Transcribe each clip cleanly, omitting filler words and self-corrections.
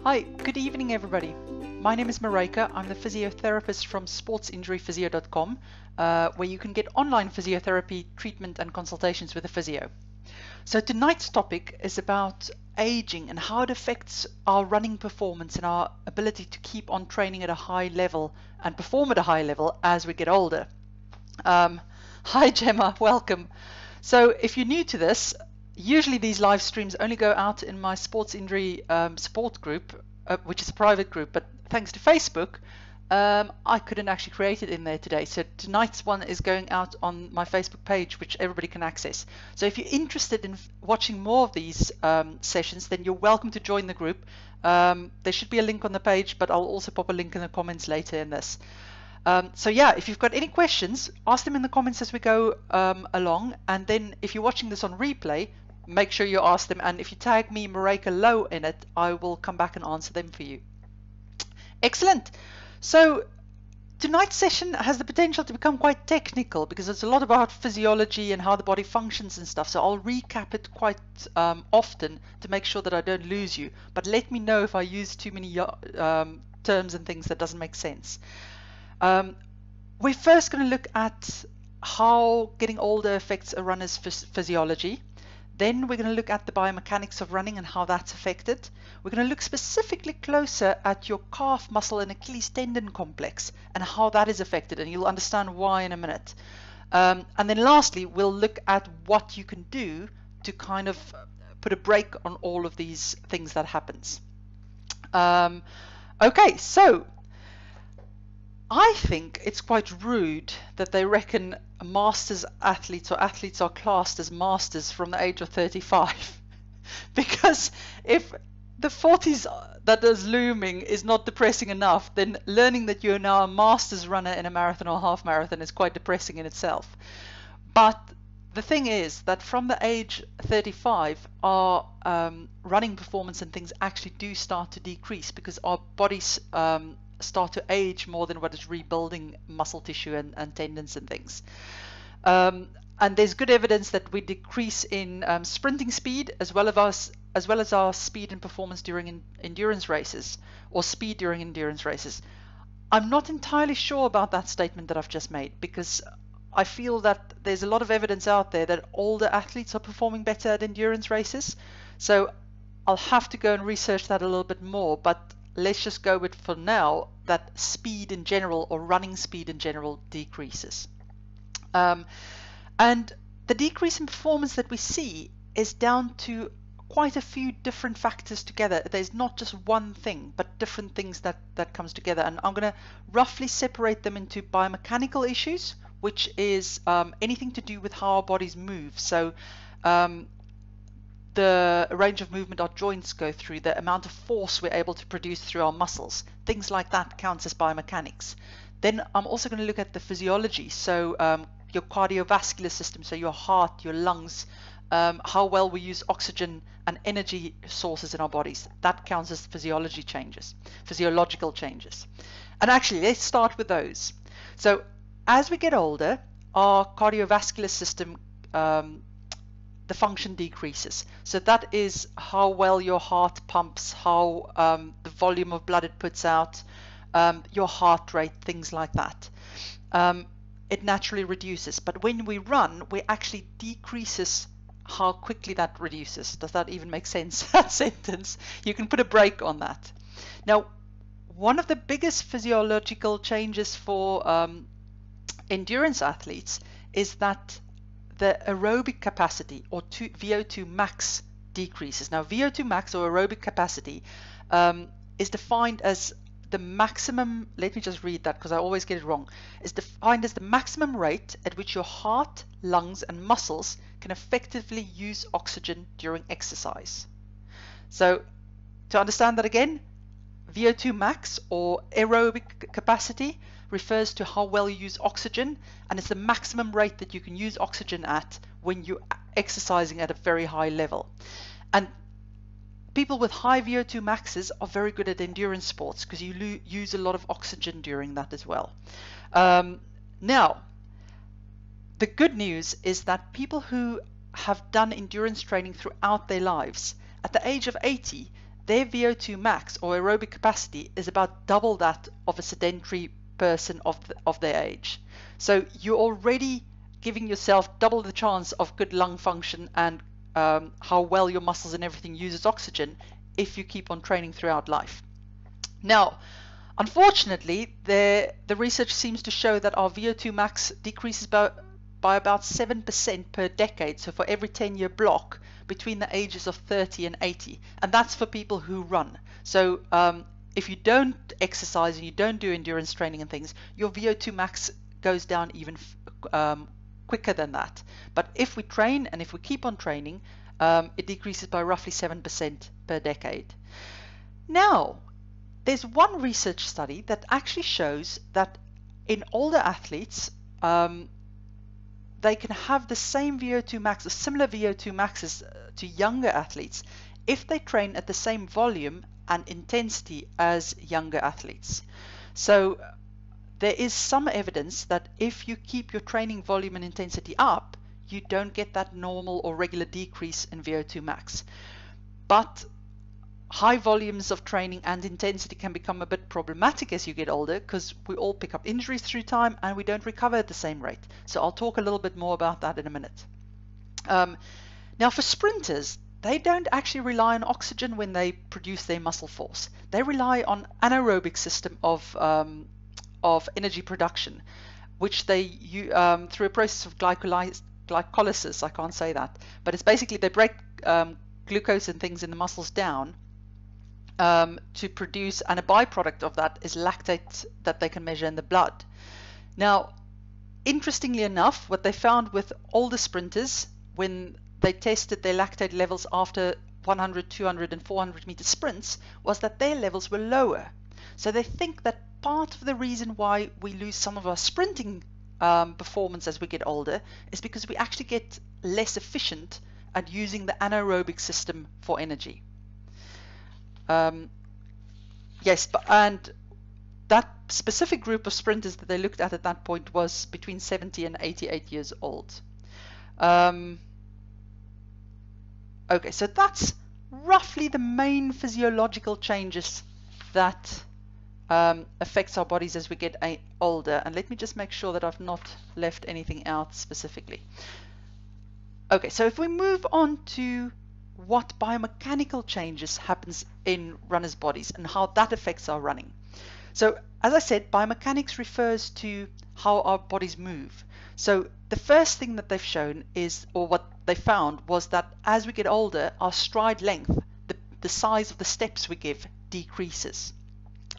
Hi, good evening everybody. My name is Maryke. I'm the physiotherapist from sportsinjuryphysio.com, where you can get online physiotherapy, treatment and consultations with a physio. So tonight's topic is about aging and how it affects our running performance and our ability to keep on training at a high level and perform at a high level as we get older. Hi Gemma, welcome. So if you're new to this, usually these live streams only go out in my sports injury support group, which is a private group, but thanks to Facebook, I couldn't actually create it in there today. So tonight's one is going out on my Facebook page, which everybody can access. So if you're interested in watching more of these sessions, then you're welcome to join the group. There should be a link on the page, but I'll also pop a link in the comments later in this. So yeah, if you've got any questions, ask them in the comments as we go along. And then if you're watching this on replay, make sure you ask them. And if you tag me, Maryke Low, in it, I will come back and answer them for you. Excellent. So tonight's session has the potential to become quite technical because it's a lot about physiology and how the body functions and stuff. So I'll recap it quite often to make sure that I don't lose you. But let me know if I use too many terms and things that doesn't make sense. We're first going to look at how getting older affects a runner's physiology. Then we're going to look at the biomechanics of running and how that's affected. We're going to look specifically closer at your calf muscle and Achilles tendon complex and how that is affected, and you'll understand why in a minute. And then lastly, we'll look at what you can do to kind of put a brake on all of these things that happens. Okay, so I think it's quite rude that they reckon masters athletes or athletes are classed as masters from the age of 35. Because if the 40s that is looming is not depressing enough, then learning that you're now a masters runner in a marathon or half marathon is quite depressing in itself. But the thing is that from the age 35, our running performance and things actually do start to decrease because our bodies start to age more than what is rebuilding muscle tissue and tendons and things. And there's good evidence that we decrease in sprinting speed as well as our speed and performance during endurance races, or speed during endurance races. I'm not entirely sure about that statement that I've just made, because I feel that there's a lot of evidence out there that older athletes are performing better at endurance races. So I'll have to go and research that a little bit more, but let's just go with, for now, that speed in general, or running speed in general, decreases. And the decrease in performance that we see is down to quite a few different factors together. There's not just one thing, but different things that comes together. And I'm going to roughly separate them into biomechanical issues, which is anything to do with how our bodies move. So the range of movement our joints go through, the amount of force we're able to produce through our muscles, things like that counts as biomechanics. Then I'm also going to look at the physiology, so your cardiovascular system, so your heart, your lungs, how well we use oxygen and energy sources in our bodies. That counts as physiological changes. And actually, let's start with those. So as we get older, our cardiovascular system, the function decreases. So that is how well your heart pumps, how the volume of blood it puts out, your heart rate, things like that. It naturally reduces. But when we run, we actually decreases how quickly that reduces. Does that even make sense, that sentence? You can put a brake on that. Now, one of the biggest physiological changes for endurance athletes is that the aerobic capacity, or Vo2 Max, decreases. Now, Vo2 Max, or aerobic capacity, is defined as the maximum, let me just read that because I always get it wrong, is defined as the maximum rate at which your heart, lungs and muscles can effectively use oxygen during exercise. So to understand that again, Vo2 Max, or aerobic capacity, refers to how well you use oxygen, and it's the maximum rate that you can use oxygen at when you're exercising at a very high level. And people with high Vo2 maxes are very good at endurance sports because you use a lot of oxygen during that as well. Now, the good news is that people who have done endurance training throughout their lives, at the age of 80, their VO2 max or aerobic capacity is about double that of a sedentary person of their age. So you're already giving yourself double the chance of good lung function and how well your muscles and everything uses oxygen if you keep on training throughout life. Now, unfortunately, the research seems to show that our VO2 max decreases by about 7% per decade. So for every 10-year block between the ages of 30 and 80. And that's for people who run. So if you don't exercise and you don't do endurance training and things, your VO2 max goes down even quicker than that. But if we train and if we keep on training, it decreases by roughly 7% per decade. Now, there's one research study that actually shows that in older athletes, they can have the same VO2 max, or similar VO2 maxes to younger athletes if they train at the same volume and intensity as younger athletes. So there is some evidence that if you keep your training volume and intensity up, you don't get that normal or regular decrease in VO2 max. But high volumes of training and intensity can become a bit problematic as you get older, because we all pick up injuries through time and we don't recover at the same rate. So I'll talk a little bit more about that in a minute. Now for sprinters, they don't actually rely on oxygen when they produce their muscle force. They rely on anaerobic system of energy production, which they through a process of glycolysis, I can't say that, but it's basically they break glucose and things in the muscles down to produce, and a byproduct of that is lactate that they can measure in the blood. Now, interestingly enough, what they found with older sprinters when they tested their lactate levels after 100, 200 and 400 meter sprints was that their levels were lower. So they think that part of the reason why we lose some of our sprinting performance as we get older is because we actually get less efficient at using the anaerobic system for energy. Yes, and that specific group of sprinters that they looked at that point was between 70 and 88 years old. Okay, so that's roughly the main physiological changes that affects our bodies as we get older. And let me just make sure that I've not left anything out specifically. Okay, so if we move on to what biomechanical changes happens in runners' bodies and how that affects our running. So as I said, biomechanics refers to how our bodies move. So the first thing that they've shown is, or what they found was that as we get older, our stride length, the size of the steps we give, decreases.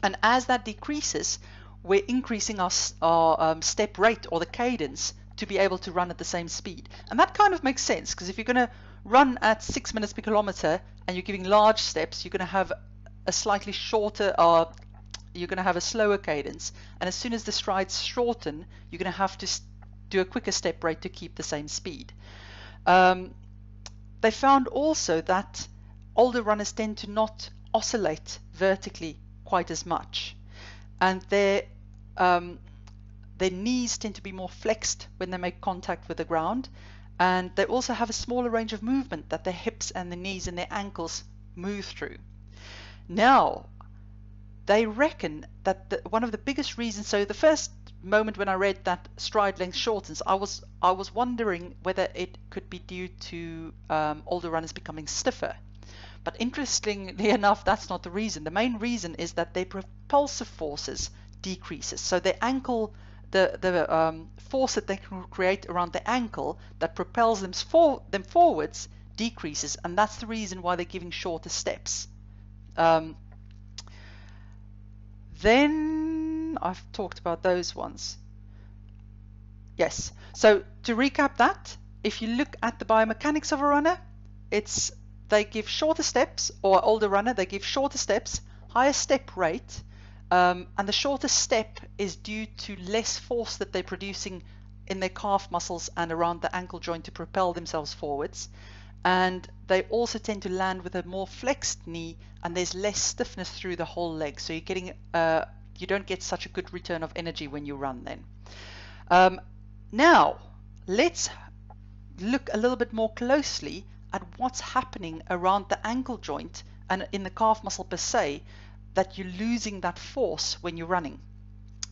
And as that decreases, we're increasing our step rate or the cadence to be able to run at the same speed. And that kind of makes sense, because if you're going to run at 6 minutes per kilometer and you're giving large steps, you're going to have a slightly shorter, you're going to have a slower cadence. And as soon as the strides shorten, you're going to have to do a quicker step rate to keep the same speed. They found also that older runners tend to not oscillate vertically quite as much, and their knees tend to be more flexed when they make contact with the ground, and they also have a smaller range of movement that their hips and the knees and their ankles move through. Now, they reckon that one of the biggest reasons, so the first moment when I read that stride length shortens, I was wondering whether it could be due to older runners becoming stiffer. But interestingly enough, that's not the reason. The main reason is that their propulsive forces decreases. So their ankle, the force that they can create around the ankle that propels them forwards decreases, and that's the reason why they're giving shorter steps. Then I've talked about those ones. Yes, so to recap that, if you look at the biomechanics of a runner, they give shorter steps, or older runner, they give shorter steps, higher step rate, and the shorter step is due to less force that they're producing in their calf muscles and around the ankle joint to propel themselves forwards. And they also tend to land with a more flexed knee, and there's less stiffness through the whole leg. So you're getting, you don't get such a good return of energy when you run then. Now, let's look a little bit more closely at what's happening around the ankle joint and in the calf muscle per se, that you're losing that force when you're running.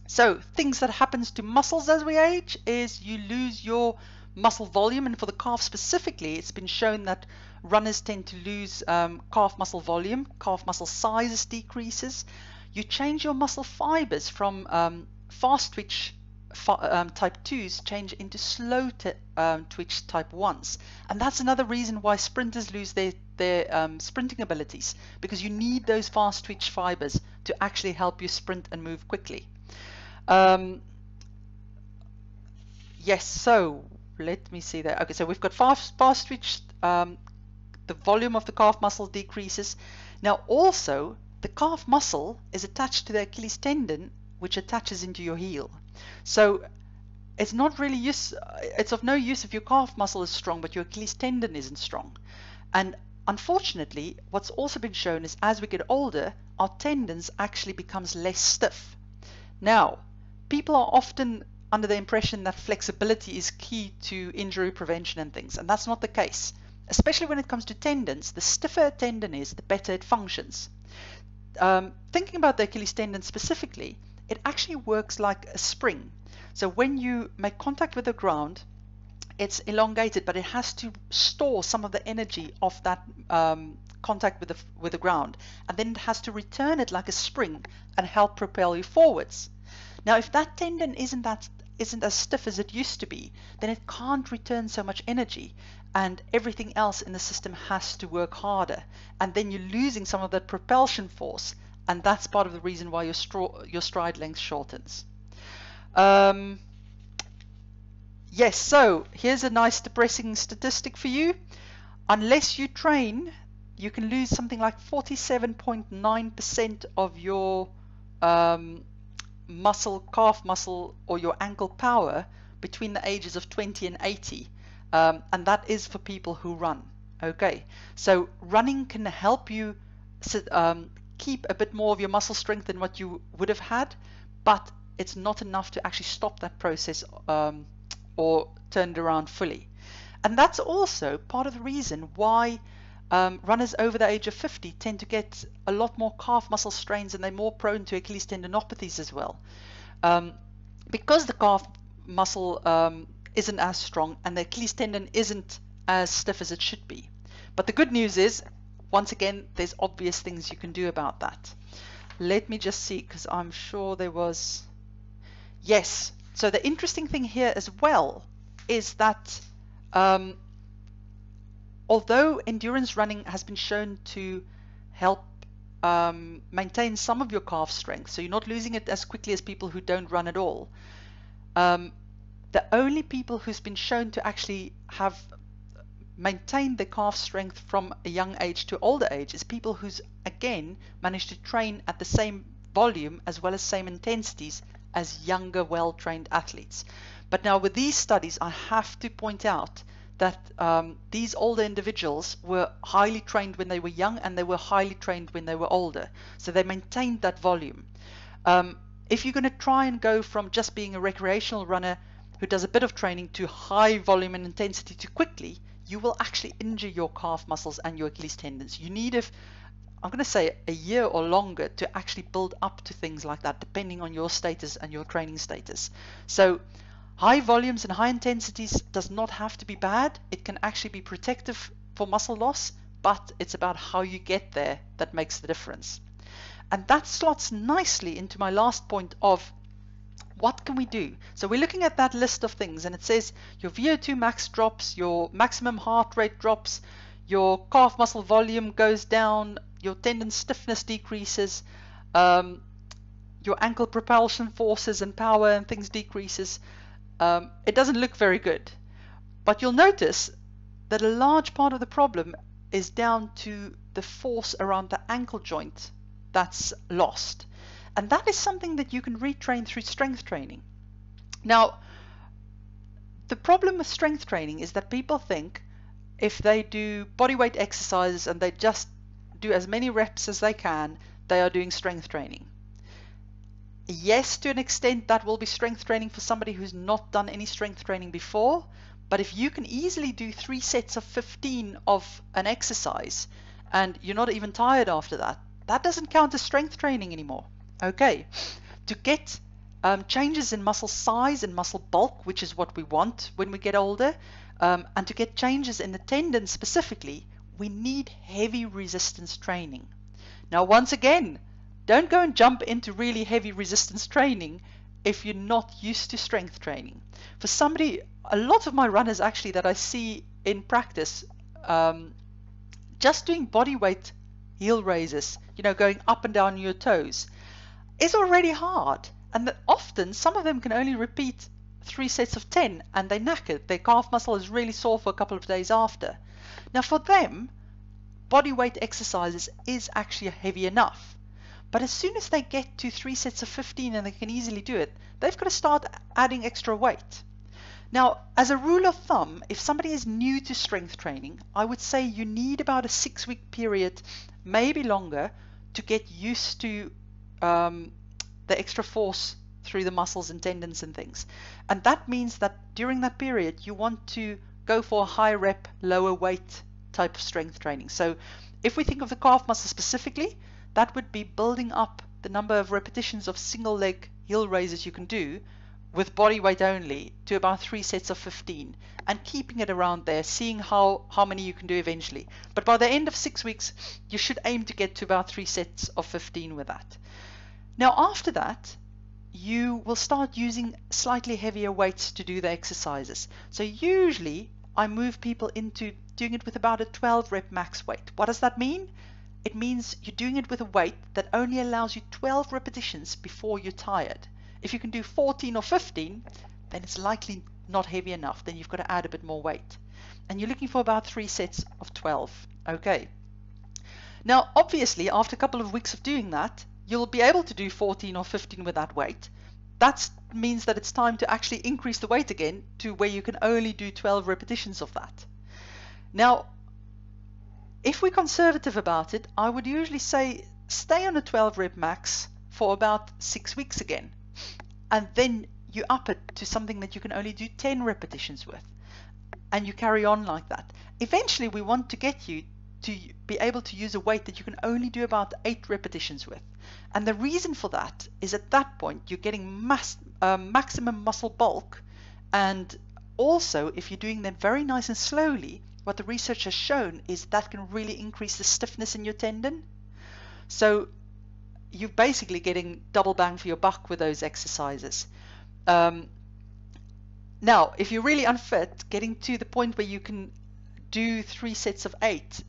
So things that happens to muscles as we age is you lose your muscle volume, and for the calf specifically, it's been shown that runners tend to lose calf muscle volume, calf muscle size decreases. You change your muscle fibers from fast twitch type 2s change into slow twitch type 1s, and that's another reason why sprinters lose their sprinting abilities, because you need those fast twitch fibers to actually help you sprint and move quickly. Yes, so let me see there. Okay, so we've got fast twitch, the volume of the calf muscle decreases. Now also, the calf muscle is attached to the Achilles tendon, which attaches into your heel. So it's not really it's of no use if your calf muscle is strong but your Achilles tendon isn't strong. And unfortunately, what's also been shown is as we get older, our tendons actually becomes less stiff. Now, people are often under the impression that flexibility is key to injury prevention and things, and that's not the case. Especially when it comes to tendons, the stiffer a tendon is, the better it functions. Thinking about the Achilles tendon specifically, it actually works like a spring. So when you make contact with the ground, it's elongated, but it has to store some of the energy of that contact with the ground, and then it has to return it like a spring and help propel you forwards. Now, if that tendon isn't as stiff as it used to be, then it can't return so much energy, and everything else in the system has to work harder, and then you're losing some of that propulsion force, and that's part of the reason why your stride length shortens. Yes, so here's a nice depressing statistic for you. Unless you train, you can lose something like 47.9% of your calf muscle, or your ankle power between the ages of 20 and 80. And that is for people who run. Okay, so running can help you keep a bit more of your muscle strength than what you would have had, but it's not enough to actually stop that process or turn it around fully. And that's also part of the reason why runners over the age of 50 tend to get a lot more calf muscle strains, and they're more prone to Achilles tendinopathies as well, because the calf muscle isn't as strong and the Achilles tendon isn't as stiff as it should be. But the good news is, once again, there's obvious things you can do about that. Let me just see, because I'm sure there was... Yes, so the interesting thing here as well is that although endurance running has been shown to help maintain some of your calf strength, so you're not losing it as quickly as people who don't run at all, the only people who's been shown to actually have maintained their calf strength from a young age to older age is people who's again managed to train at the same volume as well as same intensities as younger, well-trained athletes. But now with these studies, I have to point out that these older individuals were highly trained when they were young, and they were highly trained when they were older. So they maintained that volume. If you're going to try and go from just being a recreational runner who does a bit of training to high volume and intensity too quickly, you will actually injure your calf muscles and your Achilles tendons. You need, I'm going to say, a year or longer to actually build up to things like that, depending on your status and your training status. So high volumes and high intensities does not have to be bad. It can actually be protective for muscle loss, but it's about how you get there that makes the difference. And that slots nicely into my last point of what can we do? So we're looking at that list of things, and it says your Vo2 max drops, your maximum heart rate drops, your calf muscle volume goes down, your tendon stiffness decreases, your ankle propulsion forces and power and things decreases. It doesn't look very good, but you'll notice that a large part of the problem is down to the force around the ankle joint that's lost, and that is something that you can retrain through strength training. Now, the problem with strength training is that people think if they do bodyweight exercises and they just do as many reps as they can, they are doing strength training. Yes, to an extent that will be strength training for somebody who's not done any strength training before, but if you can easily do 3 sets of 15 of an exercise and you're not even tired after that, that doesn't count as strength training anymore. Okay, to get changes in muscle size and muscle bulk, which is what we want when we get older, and to get changes in the tendon specifically, we need heavy resistance training. Now, once again, don't go and jump into really heavy resistance training if you're not used to strength training. For somebody, a lot of my runners actually that I see in practice, just doing body weight heel raises, you know, going up and down your toes, is already hard. And that often some of them can only repeat 3 sets of 10 and they knackered. Their calf muscle is really sore for a couple of days after. Now for them, body weight exercises is actually heavy enough. But as soon as they get to 3 sets of 15 and they can easily do it, they've got to start adding extra weight. Now, as a rule of thumb, if somebody is new to strength training, I would say you need about a 6-week period, maybe longer, to get used to the extra force through the muscles and tendons and things. And that means that during that period, you want to go for a high rep, lower weight type of strength training. So if we think of the calf muscle specifically, that would be building up the number of repetitions of single leg heel raises you can do with body weight only to about 3 sets of 15 and keeping it around there, seeing how many you can do eventually. But by the end of 6 weeks, you should aim to get to about 3 sets of 15 with that. Now after that, you will start using slightly heavier weights to do the exercises. So usually I move people into doing it with about a 12 rep max weight. What does that mean? It means you're doing it with a weight that only allows you 12 repetitions before you're tired. If you can do 14 or 15, then it's likely not heavy enough. Then you've got to add a bit more weight. And you're looking for about 3 sets of 12. Okay. Now, obviously, after a couple of weeks of doing that, you'll be able to do 14 or 15 with that weight. That means that it's time to actually increase the weight again to where you can only do 12 repetitions of that. Now, if we're conservative about it, I would usually say stay on a 12 rep max for about 6 weeks again. And then you up it to something that you can only do 10 repetitions with. And you carry on like that. Eventually, we want to get you to be able to use a weight that you can only do about 8 repetitions with. And the reason for that is at that point, you're getting maximum muscle bulk. And also, if you're doing them very nice and slowly, what the research has shown is that can really increase the stiffness in your tendon. So you're basically getting double bang for your buck with those exercises. Now, if you're really unfit, getting to the point where you can do 3 sets of 8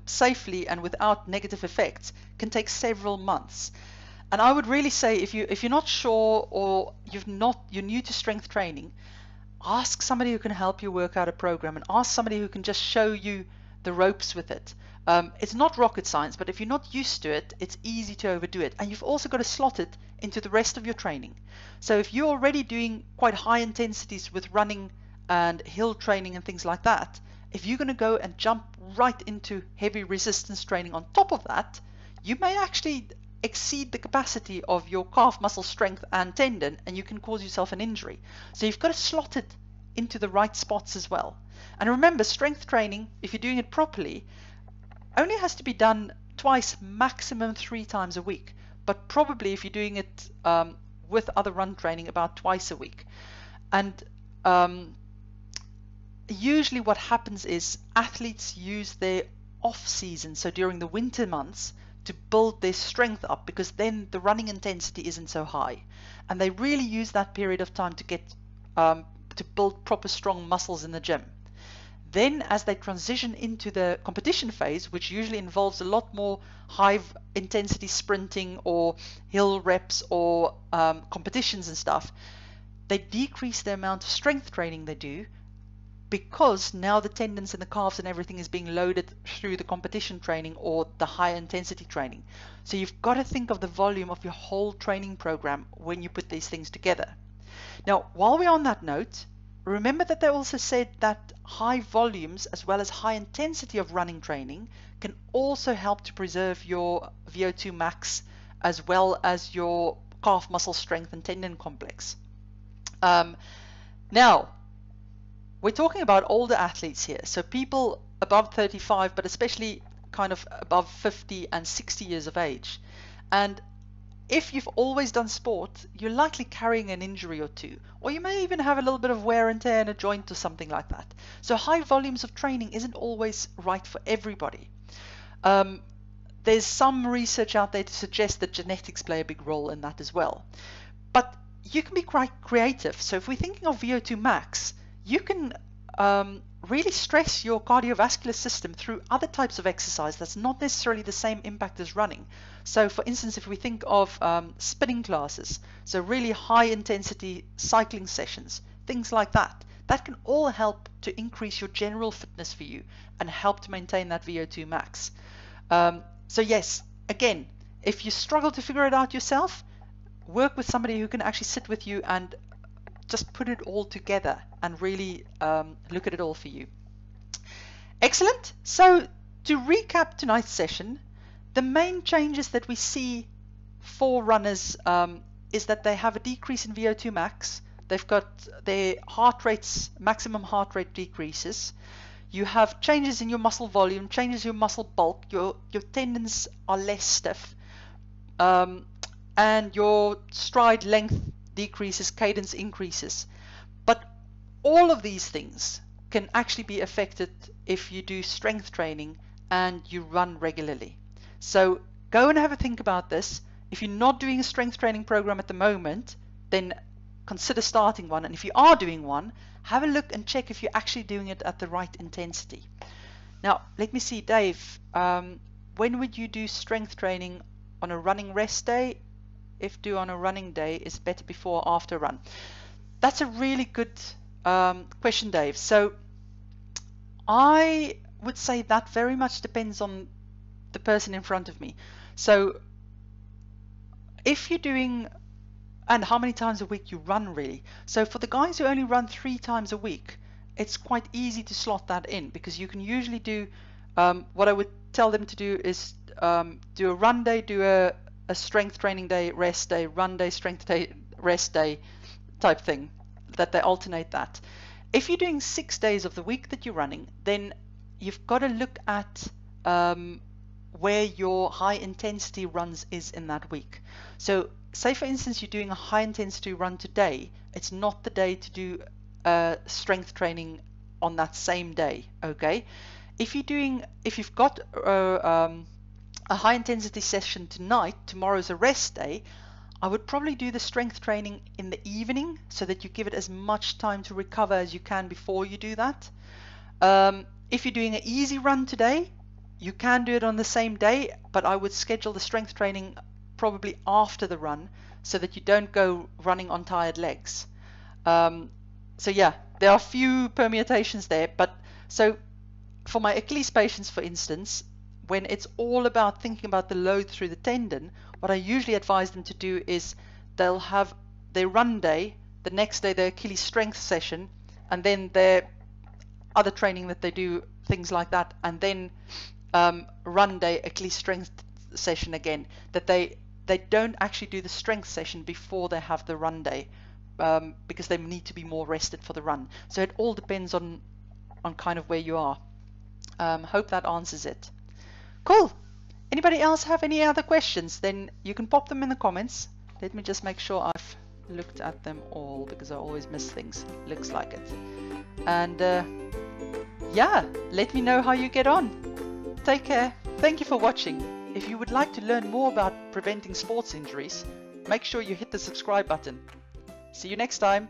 safely and without negative effects can take several months. And I would really say if you're not sure or you're new to strength training, ask somebody who can help you work out a program and ask somebody who can just show you the ropes with it. It's not rocket science, but if you're not used to it, it's easy to overdo it. And you've also got to slot it into the rest of your training. So if you're already doing quite high intensities with running and hill training and things like that, if you're going to go and jump right into heavy resistance training on top of that, you may actually exceed the capacity of your calf muscle strength and tendon, and you can cause yourself an injury. So you've got to slot it into the right spots as well. And remember, strength training, if you're doing it properly, only has to be done twice, maximum 3 times a week. But probably if you're doing it with other run training, about twice a week. And usually what happens is athletes use their off season, so during the winter months, to build their strength up, because then the running intensity isn't so high. And they really use that period of time to get to build proper strong muscles in the gym. Then as they transition into the competition phase, which usually involves a lot more high intensity sprinting or hill reps or competitions and stuff, they decrease the amount of strength training they do, because now the tendons and the calves and everything is being loaded through the competition training or the high intensity training. So you've got to think of the volume of your whole training program when you put these things together. Now, while we're on that note, remember that they also said that high volumes as well as high intensity of running training can also help to preserve your Vo2 Max as well as your calf muscle strength and tendon complex. Now, we're talking about older athletes here, so people above 35, but especially kind of above 50 and 60 years of age. And if you've always done sport, you're likely carrying an injury or two, or you may even have a little bit of wear and tear in a joint or something like that. So high volumes of training isn't always right for everybody. There's some research out there to suggest that genetics play a big role in that as well. But you can be quite creative. So if we're thinking of Vo2 Max, you can really stress your cardiovascular system through other types of exercise that's not necessarily the same impact as running. So for instance, if we think of spinning classes, so really high intensity cycling sessions, things like that, that can all help to increase your general fitness for you and help to maintain that Vo2 max. So yes, again, if you struggle to figure it out yourself, work with somebody who can actually sit with you and just put it all together and really look at it all for you. Excellent. So to recap tonight's session, the main changes that we see for runners is that they have a decrease in Vo2 max. They've got their heart rates, maximum heart rate decreases. You have changes in your muscle volume, changes in your muscle bulk, your tendons are less stiff, and your stride length decreases, cadence increases. But all of these things can actually be affected if you do strength training and you run regularly. So go and have a think about this. If you're not doing a strength training program at the moment, then consider starting one. And if you are doing one, have a look and check if you're actually doing it at the right intensity. Now, let me see, Dave, when would you do strength training on a running rest day? If do on a running day, is better before or after run? That's a really good question, Dave. So I would say that very much depends on the person in front of me. So if you're doing, and how many times a week you run really. So for the guys who only run 3 times a week, it's quite easy to slot that in, because you can usually do, what I would tell them to do is do a run day, do a strength training day, rest day, run day, strength day, rest day type thing, that they alternate that. If you're doing 6 days of the week that you're running, then you've got to look at where your high intensity runs is in that week. So say for instance you're doing a high intensity run today, it's not the day to do strength training on that same day. Okay, if you've got a high intensity session tonight, tomorrow's a rest day, I would probably do the strength training in the evening so that you give it as much time to recover as you can before you do that. If you're doing an easy run today, you can do it on the same day, but I would schedule the strength training probably after the run so that you don't go running on tired legs. So yeah, there are a few permutations there, but so for my Achilles patients, for instance, when it's all about thinking about the load through the tendon, what I usually advise them to do is they'll have their run day, the next day their Achilles strength session, and then their other training that they do, things like that, and then run day, Achilles strength session again, that they don't actually do the strength session before they have the run day, because they need to be more rested for the run. So it all depends on kind of where you are. Hope that answers it. Cool. Anybody else have any other questions? Then you can pop them in the comments. Let me just make sure I've looked at them all, because I always miss things. Looks like it. And yeah, let me know how you get on. Take care. Thank you for watching. If you would like to learn more about preventing sports injuries, make sure you hit the subscribe button. See you next time.